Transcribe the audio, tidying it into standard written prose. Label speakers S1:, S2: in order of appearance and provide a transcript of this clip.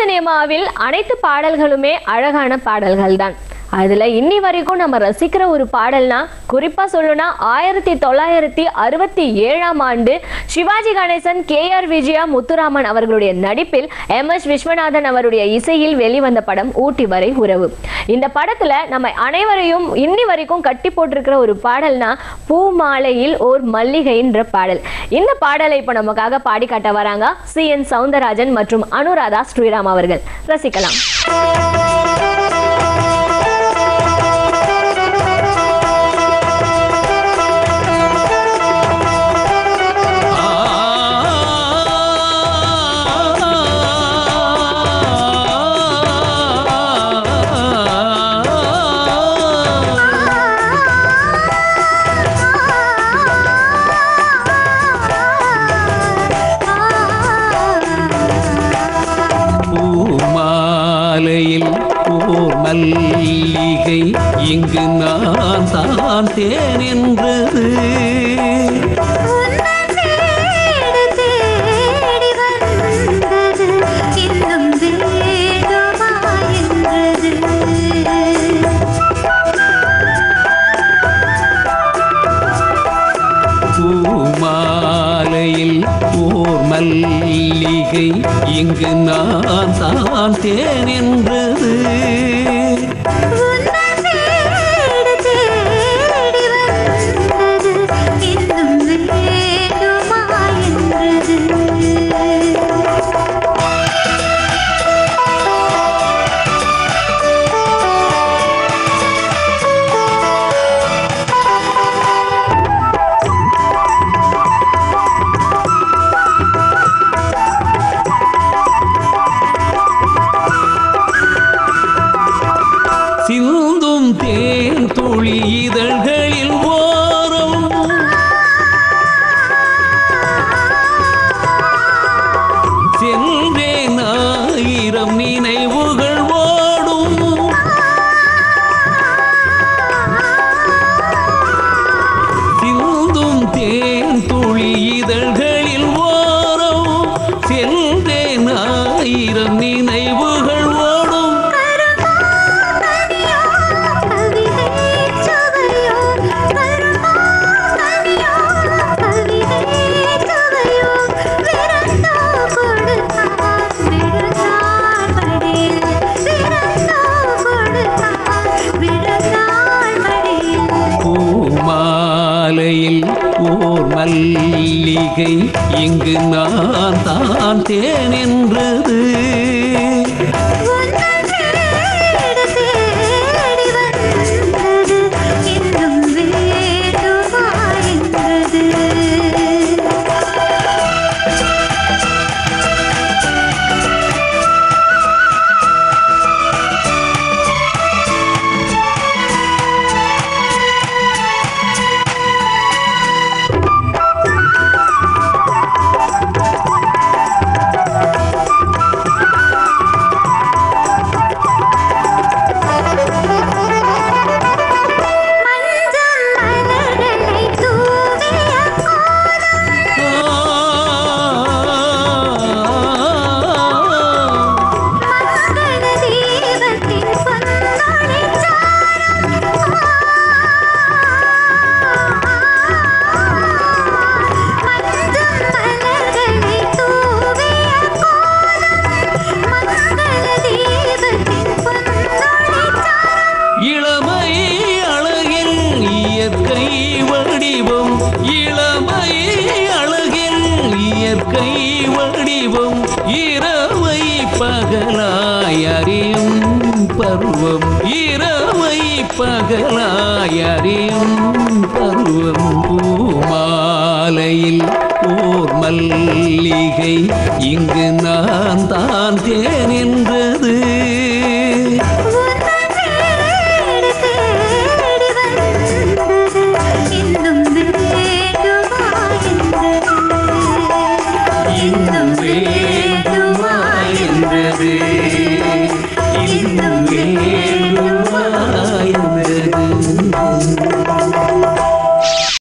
S1: சினிமாவில் அனைத்து பாடல்களுமே அழகான பாடல்கள் தான். அதுல இன்னி வரைக்கும் நம்ம ரசிக்கிற ஒரு பாடல்னா குறிப்பா சொல்லணும்னா 1967ஆம் ஆண்டு சிவாஜி கணேசன், KR விஜயா, முத்துராமன் அவர்களுடைய நடிப்பில் MS விஸ்வநாதன் அவருடைய இசையில் வெளிவந்த படம் ஊட்டி வரை உறவு. இந்த படத்துல நம்ம அனைவரையும் இன்னி வரைக்கும் கட்டி போட்டிருக்கிற ஒரு பாடல்னா பூமாலையில் ஓர் மல்லிகைன்ற பாடல். இந்த பாடலை இப்ப நமக்காக பாடி காட்ட வராங்க CN சவுந்தரராஜன் மற்றும் அனுராதா ஸ்ரீராம் அவர்கள். ரசிக்கலாம்.
S2: மல்லிகை இங்கு நான் தான் தேன் என்றது பூமாலையில் ஓர் மல்லிகை இங்கு நான் தான் தேன் என்றது சிந்தும் தேன் துளி இதழ்களில் ஓரம் சென்றேன் ஆயிரம் நினைவுகள் ஓடும் சிந்தும் தேன் துளி இதழ்களில் ஓரம் சென்றேன் ஆயிரம் நினைவுகள் ஓடும் பூமாலையில் ஓர் மல்லிகை இங்கு நான் தான் தேன் என்றது இரவை பகலாய் அறியும் பருவம் இரவை பகலாய் அறியும் பருவம் பூமாலையில் ஓர் மல்லிகை இங்கு நான் தான் தேன் என்று